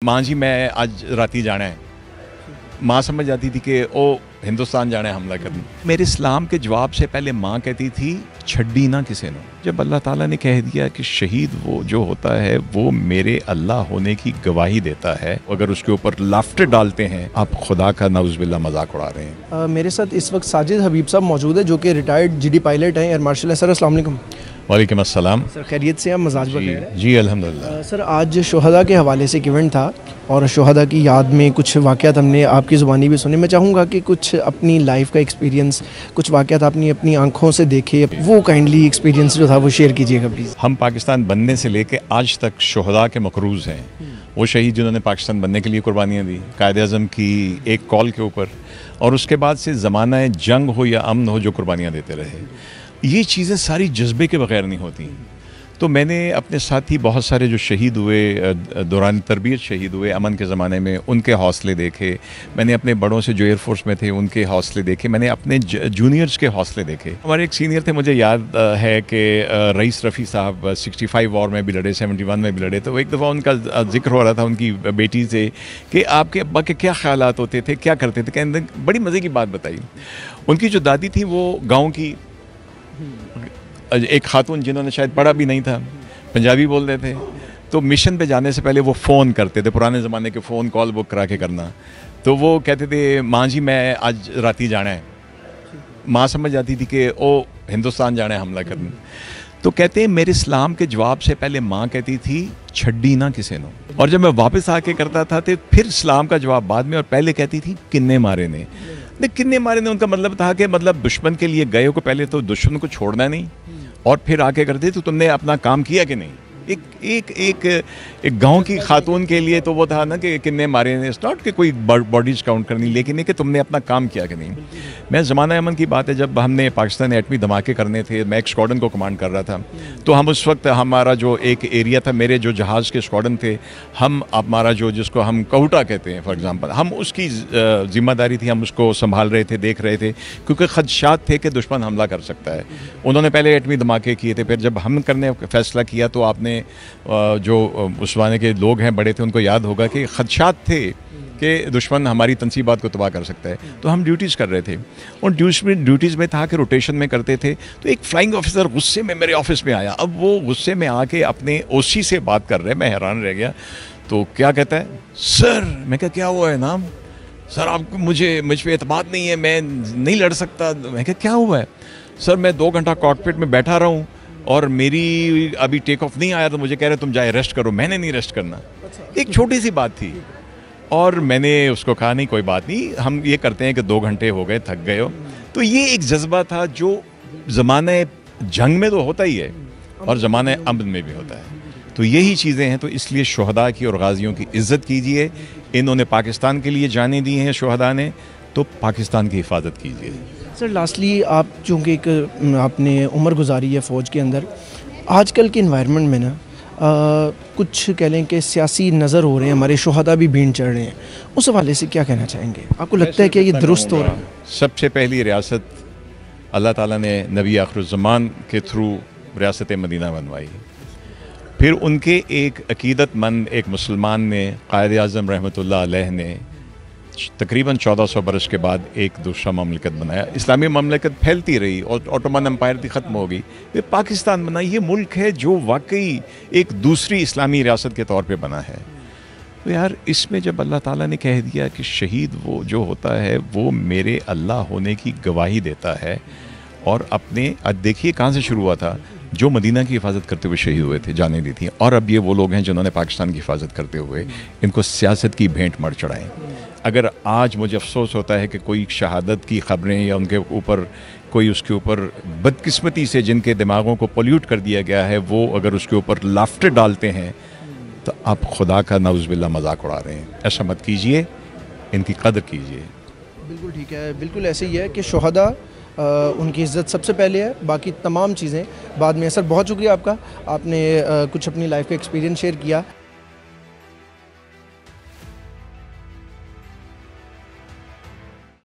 माँ जी मैं आज राती जाना है। माँ समझ जाती थी कि ओ हिंदुस्तान जाना है हमला करने। मेरे इस्लाम के जवाब से पहले माँ कहती थी छड्डी ना किसी ने। जब अल्लाह ताला ने कह दिया कि शहीद वो जो होता है वो मेरे अल्लाह होने की गवाही देता है, अगर उसके ऊपर लाफ्टर डालते हैं आप खुदा का नाउज़ुबिल्लाह मजाक उड़ा रहे हैं। मेरे साथ इस वक्त साजिद हबीब साहब मौजूद है जो कि रिटायर्ड जीडी पायलट हैं, एयर मार्शल है। सर अस्सलाम वालेकुम। वालेकुम अस्सलाम। सर खैरियत से, आप मजाज बखैर है? जी अल्हम्दुलिल्लाह। सर आज शोहदा के हवाले से एक इवेंट था और शोहदा की याद में कुछ वाक़यात हमने आपकी ज़ुबानी भी सुने। मैं चाहूँगा कि कुछ अपनी लाइफ का एक्सपीरियंस, कुछ वाक़यात आपने अपनी आंखों से देखे, वो काइंडली एक्सपीरियंस जो था वो शेयर कीजिएगा प्लीज़। हम पाकिस्तान बनने से लेके आज तक शोहदा के मकरूज़ हैं, वो शहीद जिन्होंने पाकिस्तान बनने के लिए कुर्बानियाँ दी कायदे आज़म की एक कॉल के ऊपर, और उसके बाद से ज़माना जंग हो या अमन हो जो कुर्बानियाँ देते रहे। ये चीज़ें सारी जज्बे के बगैर नहीं होती। तो मैंने अपने साथी बहुत सारे जो शहीद हुए, दौरान तरबियत शहीद हुए अमन के ज़माने में, उनके हौसले देखे। मैंने अपने बड़ों से जो एयरफोर्स में थे उनके हौसले देखे। मैंने अपने जूनियर्स के हौसले देखे। हमारे एक सीनियर थे, मुझे याद है कि रईस रफ़ी साहब 65 वॉर में भी लड़े, 71 में भी लड़े। तो एक दफ़ा उनका जिक्र हो रहा था उनकी बेटी से कि आपके अब्बा के क्या ख्यालात होते थे, क्या करते थे। कहने बड़ी मज़े की बात बताई। उनकी जो दादी थी वो गाँव की एक खातून जिन्होंने शायद पढ़ा भी नहीं था, पंजाबी बोलते थे। तो मिशन पे जाने से पहले वो फ़ोन करते थे, पुराने ज़माने के फ़ोन कॉल बुक करा के करना। तो वो कहते थे माँ जी मैं आज राती जाना है। माँ समझ जाती थी कि ओ हिंदुस्तान जाना है हमला करने। तो कहते हैं मेरे इस्लाम के जवाब से पहले माँ कहती थी छड्डी ना किसी ने, और जब मैं वापस आके करता था तो फिर इस्लाम का जवाब बाद में, और पहले कहती थी किन्ने मारे ने। किन्ने मारे ने उनका मतलब था कि मतलब दुश्मन के लिए गए हो को पहले तो दुश्मन को छोड़ना नहीं, और फिर आके करते तो तुमने अपना काम किया कि नहीं। एक एक एक एक गांव की खातून के लिए तो वो था ना कि किन्ने मारे ने, नॉट कि कोई बॉडीज काउंट करनी, लेकिन कि तुमने अपना काम किया कि नहीं। मैं ज़माना अमन की बात है, जब हमने पाकिस्तान एटमी धमाके करने थे, मैं एक स्क्वाड्रन को कमांड कर रहा था। तो हम उस वक्त हमारा जो एक एरिया था, मेरे जो जहाज़ के स्क्वाड्रन थे, हम हमारा जो जिसको हम कहुटा कहते हैं फॉर एग्ज़ाम्पल, हम उसकी ज़िम्मेदारी थी, हम उसको संभाल रहे थे, देख रहे थे, क्योंकि खदशात थे कि दुश्मन हमला कर सकता है। उन्होंने पहले एटमी धमाके किए थे, फिर जब हम करने फैसला किया तो आपने जो उस ज़माने के लोग हैं बड़े थे उनको याद होगा कि खदशात थे कि दुश्मन हमारी तनसीबात को तबाह कर सकता है। तो हम ड्यूटीज़ कर रहे थे, उन ड्यूटीज़ में था कि रोटेशन में करते थे। तो एक फ्लाइंग ऑफिसर गुस्से में मेरे ऑफिस में आया। अब वो गुस्से में आके अपने ओसी से बात कर रहे हैं, मैं हैरान रह गया। तो क्या कहता है, सर। मैं क्या हुआ है नाम, सर आपको मुझ पर एतमाद नहीं है, मैं नहीं लड़ सकता। मैं क्या हुआ है, सर मैं 2 घंटा कॉकपिट में बैठा रहा हूँ और मेरी अभी टेक ऑफ नहीं आया, तो मुझे कह रहे तुम जाए रेस्ट करो। मैंने नहीं रेस्ट करना। एक छोटी सी बात थी, और मैंने उसको कहा नहीं कोई बात नहीं, हम ये करते हैं कि 2 घंटे हो गए, थक गए हो। तो ये एक जज्बा था जो ज़माने जंग में तो होता ही है और ज़माने अमन में भी होता है। तो यही चीज़ें हैं। तो इसलिए शोहदा की और गाजियों की इज़्ज़त कीजिए। इन्होंने पाकिस्तान के लिए जाने दी हैं शोहदा ने, तो पाकिस्तान की हिफाजत कीजिए। सर लास्टली आप चूँकि एक आपने उम्र गुजारी है फ़ौज के अंदर, आजकल के इन्वायरमेंट में ना कुछ कह लें कि सियासी नज़र हो रहे हैं, हमारे शोहदा भी भीड़ चढ़ रहे हैं, उस हवाले से क्या कहना चाहेंगे? आपको लगता है कि ये दुरुस्त हो रहा है? सबसे पहली रियासत अल्लाह ताला ने नबी आखिरुज़्ज़मान के थ्रू रियासत मदीना बनवाई। फिर उनके एक अकीदतमंद एक मुसलमान ने, कायदे आज़म रहमतुल्लाह अलैह ने, तकरीबन 1400 बरस के बाद एक दूसरा ममलिकत बनाया। इस्लामी ममलिकत फैलती रही और ऑटोमन एम्पायर थी, ख़त्म हो गई, फिर पाकिस्तान बना। ये मुल्क है जो वाकई एक दूसरी इस्लामी रियासत के तौर पे बना है। तो यार इसमें जब अल्लाह ताला ने कह दिया कि शहीद वो जो होता है वो मेरे अल्लाह होने की गवाही देता है, और अपने देखिए कहाँ से शुरू हुआ था, जो मदीना की हिफाजत करते हुए शहीद हुए थे, जाने दी थी, और अब ये वो लोग हैं जिन्होंने पाकिस्तान की हिफाजत करते हुए इनको सियासत की भेंट मर चढ़ाएँ। अगर आज मुझे अफसोस होता है कि कोई शहादत की ख़बरें या उनके ऊपर कोई उसके ऊपर बदकिस्मती से जिनके दिमागों को पोल्यूट कर दिया गया है, वो अगर उसके ऊपर लाफ्टर डालते हैं तो आप खुदा का नाउज़ुबिल्लाह मजाक उड़ा रहे हैं। ऐसा मत कीजिए, इनकी कदर कीजिए। बिल्कुल ठीक है, बिल्कुल ऐसे ही है कि शोहदा उनकी इज़्ज़त सबसे पहले है, बाकी तमाम चीज़ें बाद में। सर बहुत शुक्रिया आपका, आपने कुछ अपनी लाइफ का एक्सपीरियंस शेयर किया।